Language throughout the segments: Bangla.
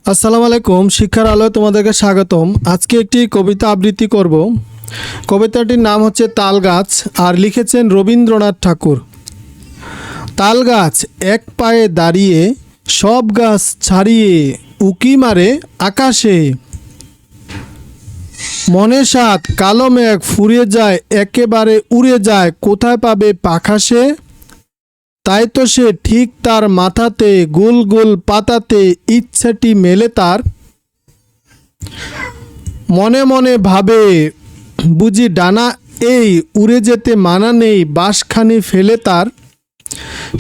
আসসালামু আলাইকুম, শিক্ষার আলোয় তোমাদেরকে স্বাগতম। আজকে একটি কবিতা আবৃত্তি করব। কবিতাটির নাম হচ্ছে তাল গাছ, আর লিখেছেন রবীন্দ্রনাথ ঠাকুর। তাল গাছ এক পায়ে দাঁড়িয়ে, সব গাছ ছাড়িয়ে উকি মারে আকাশে। মনে সাত কালো মেঘ ফুরিয়ে যায়, একেবারে উড়ে যায়, কোথায় পাবে পাখা সে? তাই তো সে ঠিক তার মাথাতে গোল গোল পাতাতে ইচ্ছাটি মেলে তার। মনে মনে ভাবে বুঝি ডানা এই, উড়ে যেতে মানা নেই, বাঁশখানি ফেলে তার।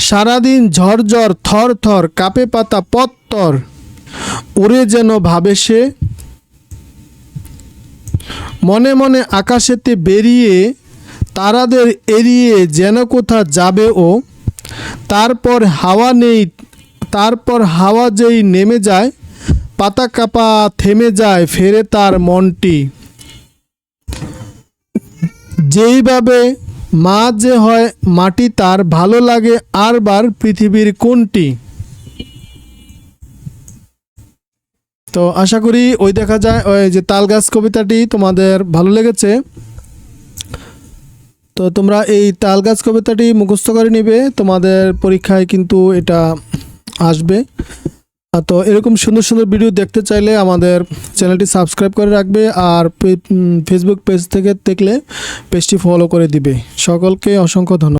সারাদিন ঝরঝর থর থর কাঁপে পাতা পত্তর, উড়ে যেন ভাবে সে। মনে মনে আকাশেতে বেরিয়ে তারাদের এড়িয়ে যেন কোথা যাবে ও। তারপর হাওয়া যেই নেমে যায়, পাতা কাঁপা থেমে যায়, ফেরে তার মনটি। যেইভাবে মা যে হয় মাটি তার, ভালো লাগে আরবার পৃথিবীর কোনটি। তো আশা করি ওই দেখা যায় ওই যে তালগাছ কবিতাটি তোমাদের ভালো লেগেছে। তো তোমরা এই তালগাছ কবিতাটি মুখস্থ করে নিবে, তোমাদের পরীক্ষায় কিন্তু এটা আসবে। তো এরকম সুন্দর সুন্দর ভিডিও দেখতে চাইলে আমাদের চ্যানেলটি সাবস্ক্রাইব করে রাখবে, আর ফেসবুক পেজ থেকে দেখলে পেজটি ফলো করে দিবে। সকলকে অসংখ্য ধন্যবাদ।